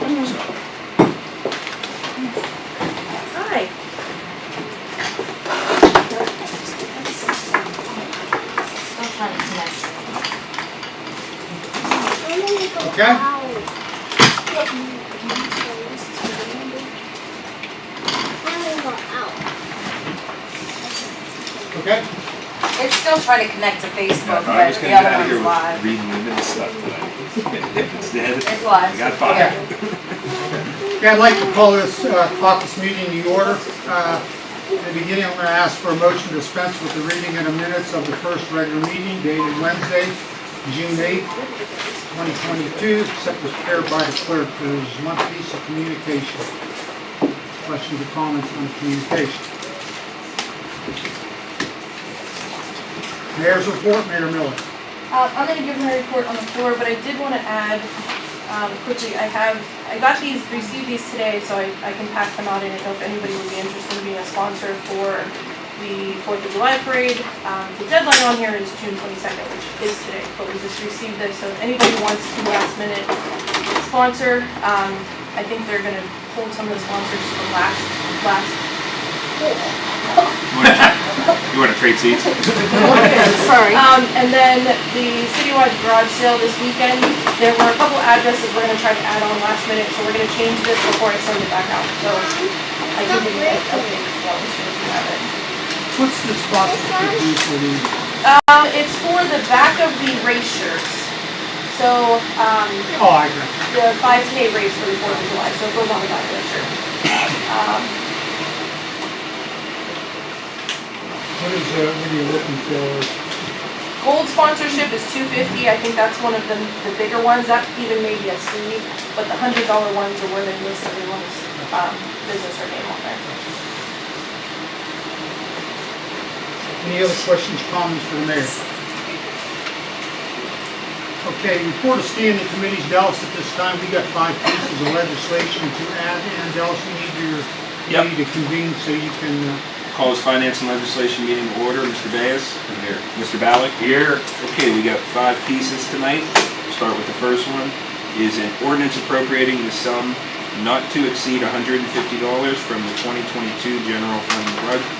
Hi. Still trying to connect. Okay. Okay. It's still trying to connect to Facebook, I but was the gonna get other out of here one's live. with reading limited stuff tonight. Instead, It's live. we got five. Okay, I'd like to call this caucus meeting to order. In the beginning, I'm going to ask for a motion to dispense with the reading of the minutes of the first regular meeting dated Wednesday, June 8th, 2022, except as prepared by the clerk. There's one piece of communication. Questions or comments on communication? Mayor's report, Mayor Miller. I'm going to give my report on the floor, but I did want to add quickly, I received these today, so I can pass them out. I didn't know if anybody would be interested in being a sponsor for the 4th of July parade. The deadline on here is June 22nd, which is today, but we just received this, so if anybody wants to last minute sponsor, I think they're going to hold some of the sponsors from last. You want to trade seats? Sorry. And then the citywide garage sale this weekend, there were a couple addresses we're going to try to add on last minute, so we're going to change this before I send it back out. So I can give you guys updates as well as soon as we have it. What's the sponsorship fee for these? It's for the back of the race shirts. So Oh, I agree. the 5K race for the 4th of July, so it goes on the back of the shirt. What are you looking for? Gold sponsorship is $250. I think that's one of the bigger ones. That even may be a C, but the $100 ones are where they list everyone's business or name on there. Any other questions, comments for the mayor? Okay, report of standing committees. Dallas, at this time, we got 5 pieces of legislation to add, and Dallas, we need Yep. you to convene so you can, Calls Finance and Legislation meeting to order. Mr. Baez? Here. Mr. Ballack? Here. Okay, we got 5 pieces tonight. Start with the first one. Is an ordinance appropriating the sum not to exceed $150 from the 2022 general fund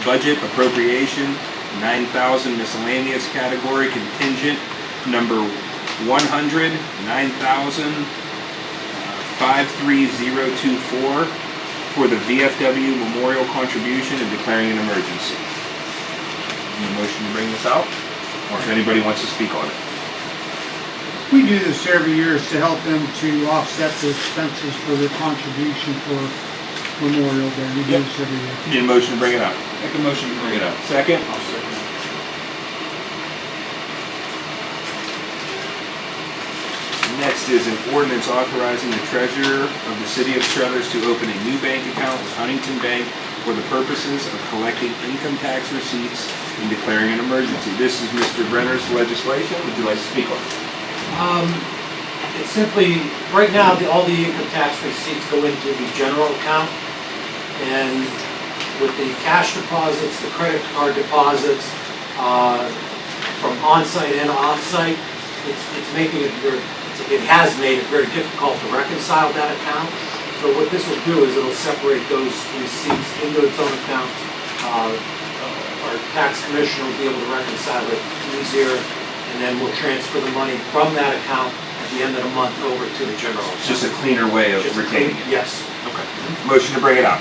budget appropriation, 9,000 miscellaneous category contingent number 100, 9,000, 53024 for the VFW Memorial Contribution and declaring an emergency. Any motion to bring this out? Or if anybody wants to speak on it? we do this every year is to help them to offset the expenses for their contribution for Memorial Day. We do this every year. Need a motion to bring it out? Make a motion to bring it up. Second? I'll second. Next is an ordinance authorizing the treasurer of the city of Struthers to open a new bank account with Huntington Bank for the purposes of collecting income tax receipts and declaring an emergency. This is Mr. Brenner's legislation. Would you like to speak on it? It's simply, right now, all the income tax receipts go into the general account, and with the cash deposits, the credit card deposits, from on-site and off-site, it's making it very, it has made it very difficult to reconcile that account. So what this will do is it'll separate those receipts into its own account. Our tax commissioner will be able to reconcile it easier, and then we'll transfer the money from that account at the end of the month over to the general account. It's just a cleaner way of retaining it. Yes. Okay. Motion to bring it out.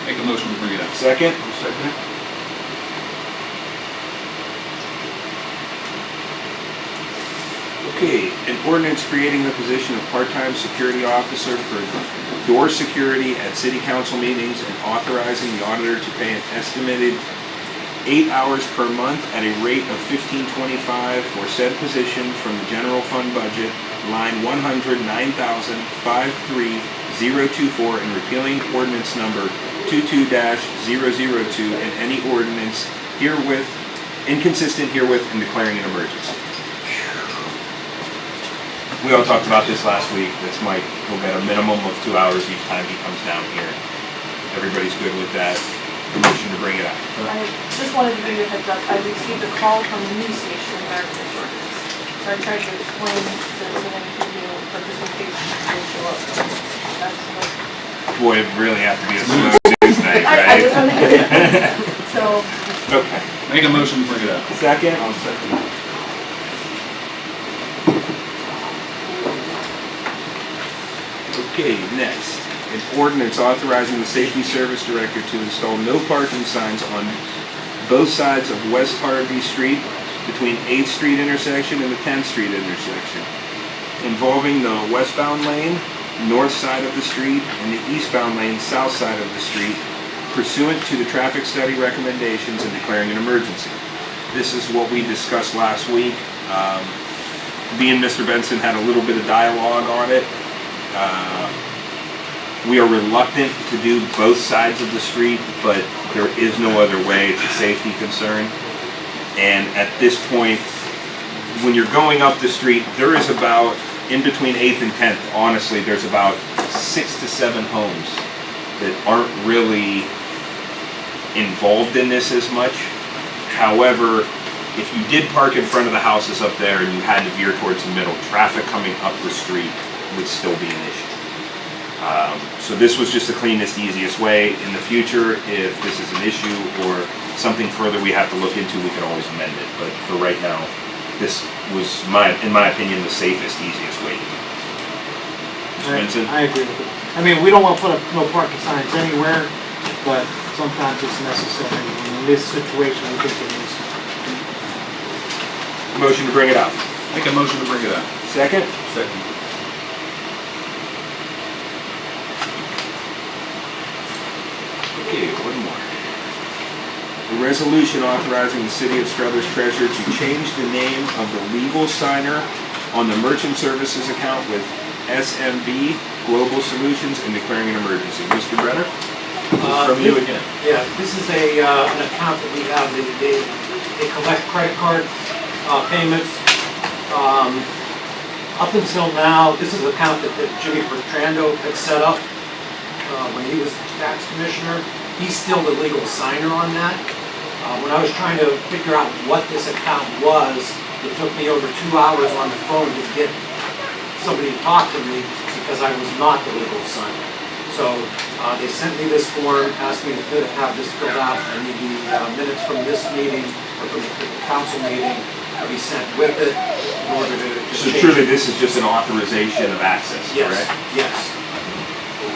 Make a motion to bring it up. Second? Second it. Okay, an ordinance creating the position of part-time security officer for door security at city council meetings and authorizing the auditor to pay an estimated 8 hours per month at a rate of $15.25 for said position from the general fund budget, line 109,53024, and repealing ordinance number 22-002 and any ordinance herewith, inconsistent herewith, and declaring an emergency. We all talked about this last week. This Mike will get a minimum of 2 hours each time he comes down here. Everybody's good with that. Permission to bring it up. I just wanted to give you a heads up. I received a call from the news station regarding this ordinance. So I tried to explain that we're going to give you, but just in case they show up. That's Boy, it really have to be a slow news night, I just right? want to get it. So, Okay. Make a motion to bring it up. Second? I'll second it. Okay, next, an ordinance authorizing the safety service director to install no parking signs on both sides of West Harvey Street between 8th Street intersection and the 10th Street intersection, involving the westbound lane, north side of the street, and the eastbound lane, south side of the street, pursuant to the traffic study recommendations and declaring an emergency. This is what we discussed last week. Me and Mr. Benson had a little bit of dialogue on it. We are reluctant to do both sides of the street, but there is no other way. It's a safety concern. And at this point, when you're going up the street, there is about, in between 8th and 10th, honestly, there's about 6 to 7 homes that aren't really involved in this as much. However, if you did park in front of the houses up there and you had to veer towards the middle, traffic coming up the street would still be an issue. So this was just the cleanest, easiest way. In the future, if this is an issue or something further we have to look into, we can always amend it. But for right now, this was, in my opinion, the safest, easiest way to do it. Mr. Benson? I agree with it. I mean, we don't want to put up no parking signs anywhere, but sometimes it's necessary. In this situation, I think it is. Motion to bring it up. Make a motion to bring it up. Second? Second. Okay, one more. A resolution authorizing the city of Struthers treasurer to change the name of the legal signer on the merchant services account with SMB Global Solutions and declaring an emergency. Mr. Brenner? From you again. Yeah, this is an account that we have, they collect credit card payments. Up until now, this is an account that Jimmy Bertrando had set up when he was tax commissioner. He's still the legal signer on that. When I was trying to figure out what this account was, it took me over 2 hours on the phone to get somebody to talk to me because I was not the legal signer. So they sent me this form, asked me to have this filled out. I need the minutes from this meeting, or from the council meeting, to be sent with it in order to just So change truly, it. this is just an authorization of access, Yes, correct? yes.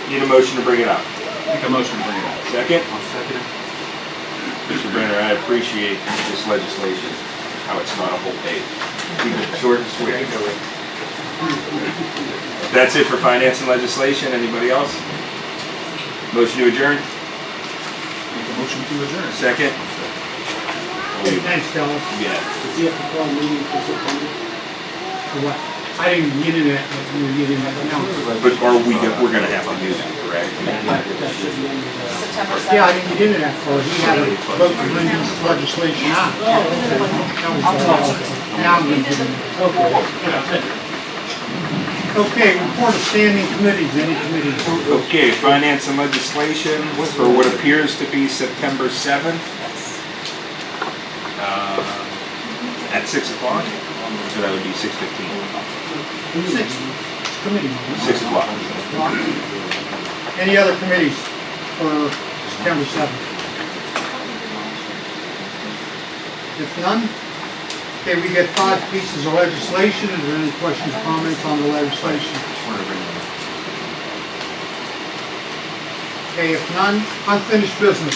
Need a motion to bring it up. Make a motion to bring it up. Second? I'll second it. Mr. Brenner, I appreciate this legislation, how it's not a whole page. Keep it short and sweet. That's it for finance and legislation. Anybody else? Motion to adjourn? Make a motion to adjourn. Second? Hey, thanks, Dallas. Yeah. Does he have to call a meeting for September? For what? I didn't get into that, but we were getting that now. But we're gonna have to do that, correct? That should be under the. September Yeah, I 7th. didn't get into that for, he had a vote to bring this legislation out. Now I'm gonna get into it. Okay, report of standing committees, any committees? Okay, finance and legislation for what appears to be September 7th. At 6 o'clock, so that would be 6:15. Six committee. 6 o'clock. Any other committees for September 7th? If none, okay, we get 5 pieces of legislation. Is there any questions, comments on the legislation? Just wanted to bring it up. Okay, if none, unfinished business.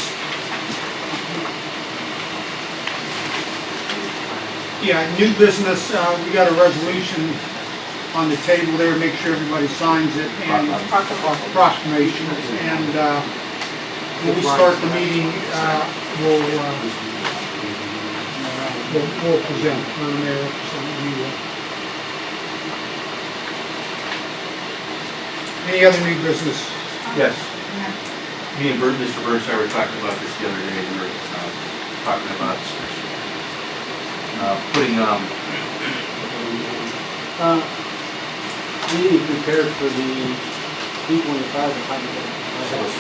Yeah, new business, we got a resolution on the table there, make sure everybody signs it, and proclamation. And when we start the meeting, we'll present, Mayor, we will. Any other new business? Yes. Me and Mr. Burnside were talking about this the other day. We were talking about putting, We need to be prepared for the B-25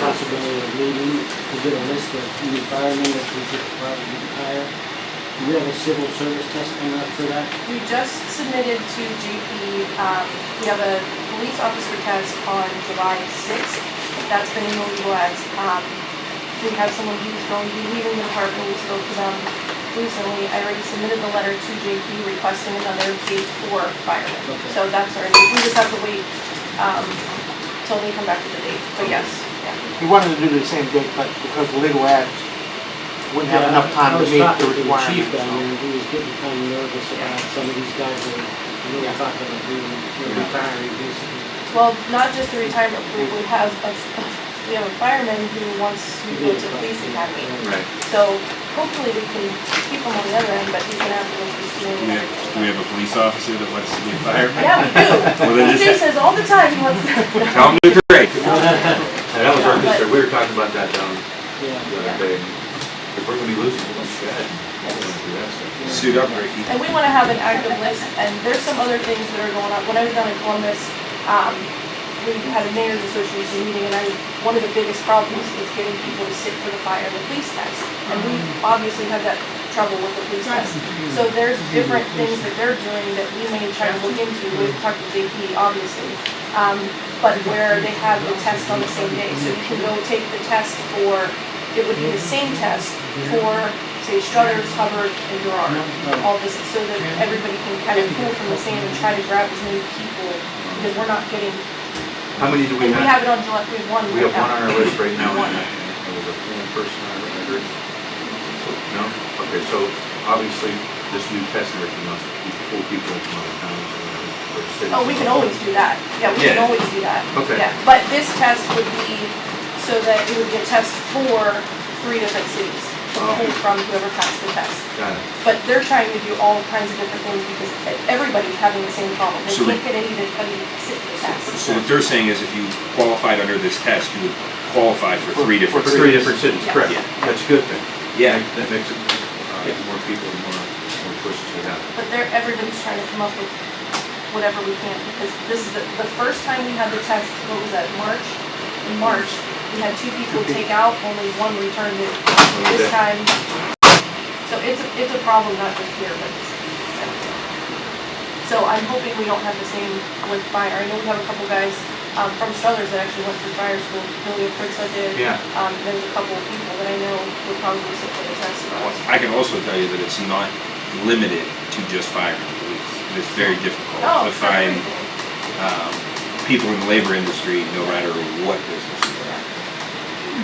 possibility of leaving, to get a list of new firemen that we could probably hire. Do we have a civil service test coming up for that? we just submitted to GP, we have a police officer test on July 6th, that's been in the legal ads. We have someone who's going to be leaving the department, we spoke to them recently. I already submitted the letter to JP requesting another date for firemen. So that's already, we just have to wait, till they come back with the date, but yes, yeah. He wanted to do the same date, but because the legal ads wouldn't have enough time to meet the requirements. Chief down so- there, he was getting kind of nervous about some of these guys that are really talking about being retiring, basically. Well, not just the retirement pool, we have a fireman who wants to go to police academy. Right. So hopefully we can keep him on the other end, but he's gonna have to go through schooling. Do we have a police officer that wants to be a fireman? Yeah, we do. Well, then He just says all the time he wants to. tell him to great. And that was our concern, we were talking about that down Yeah. the other day. If we're gonna be losing, we're gonna be bad. We don't wanna do that stuff. Suit up, Ricky. And we wanna have an active list, and there's some other things that are going on. When I was down in Columbus, we had a mayor's association meeting, and one of the biggest problems is getting people to sit for the fire and the police test. And we obviously had that trouble with the police test. So there's different things that they're doing that we may try to look into. We've talked to JP, obviously. But where they have the test on the same day. So you can go take the test for, it would be the same test for, say, Struthers, Hubbard, and Gerard. All this, so that everybody can kind of pull from the same and try to grab as many people, because we're not getting. How many do we And we have? have it on July, we have one We right have one now. on our list right now, One. and there was one person I heard. No? Okay, so obviously, this new test and everything else, we pull people from other towns or whatever, or cities. Oh, we can always do that. Yeah, we can Yeah. always do that. Okay. Yeah, but this test would be so that it would be a test for 3 different cities to pull Okay. from whoever passed the test. Got it. But they're trying to do all kinds of different things because everybody's having the same problem. They So can't get anybody to sit for the test. So what they're saying is if you qualified under this test, you would qualify for 3 different For three cities. different cities, Yeah. correct. Yeah. That's a good thing. Yeah. That makes it, more people, more choices to have. But everybody's trying to come up with whatever we can because this is the first time we had the test, what was that, March? In March, we had 2 people take out, only 1 returned it. This Okay. time, so it's a problem not just here, but it's everywhere. So I'm hoping we don't have the same with fire. I know we have a couple guys from Struthers that actually went through fire school. Billy Pritza did. Yeah. There's a couple of people that I know would probably sit for the test for us. I can also tell you that it's not limited to just fire and police. It's very difficult Oh, to for find everything. people in the labor industry, no matter what business you're in.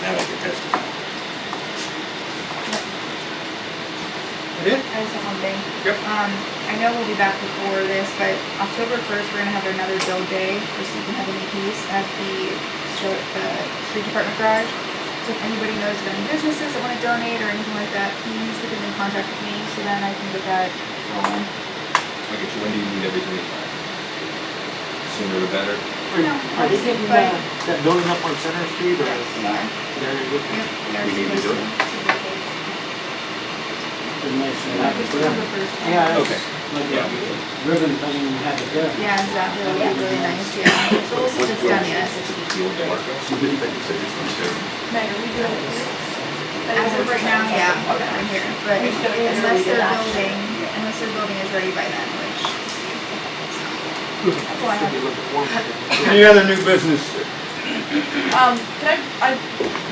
That I can testify. It? I just have one thing. Yep. I know we'll be back before this, but October 1st, we're gonna have another bill day for Seeking Heavenly Peace at the street department garage. So if anybody knows of any businesses that wanna donate or anything like that, please get them in contact with me, so then I can get that rolling. Okay, so when do you need everything? Sooner the better? No, Are they getting but- that building up on Center Street or? Yes, they are. There you go. Yep, they are We need to supposed do it. Pretty nice to have it there. October 1st. Yeah, Okay. Like Yeah. ribbon cutting and have it there. Yeah, exactly, it'll be really nice, yeah. So we'll see if it's done yet. So good thing you said this one's there. Meg, are we doing it? As of right now, yeah, I'm here, but We're just gonna unless consider their that. building is ready by then, which, that's all I have. Any other new business? I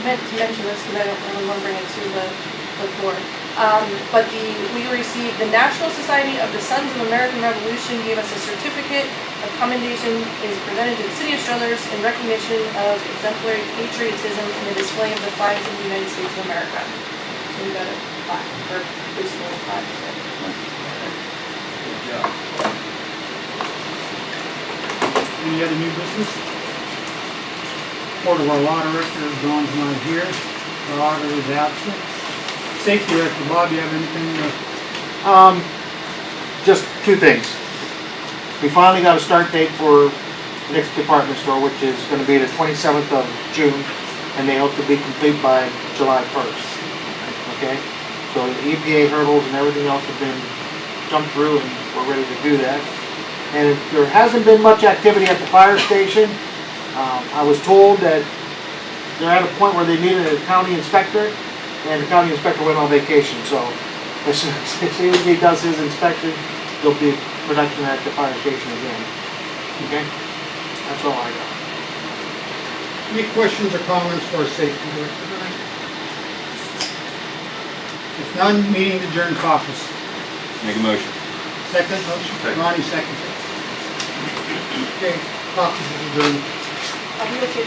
meant to mention this because I don't really want to bring it to the floor. But we received, the National Society of the Sons of American Revolution gave us a certificate of commendation is presented to the City of Struthers in recognition of exemplary patriotism and the display of the flags of the United States of America. So we got a plaque, or basically a plaque. Good job. Any other new business? Report of our law director, Dawn's not here. Our auditor is absent. Safety director, Bob, you have anything to? Just 2 things. We finally got a start date for next department store, which is gonna be the 27th of June, and they hope to be complete by July 1st. Okay? So the EPA hurdles and everything else have been jumped through, and we're ready to do that. And there hasn't been much activity at the fire station. I was told that they're at a point where they needed a county inspector, and the county inspector went on vacation, so as soon as he does his inspection, there'll be production at the fire station again. Okay? That's all I got. Any questions or comments for our safety director tonight? If none, meeting adjourned, caucus. Make a motion. Second motion, Ronnie seconds it. Okay, caucus is adjourned. I'll be okay.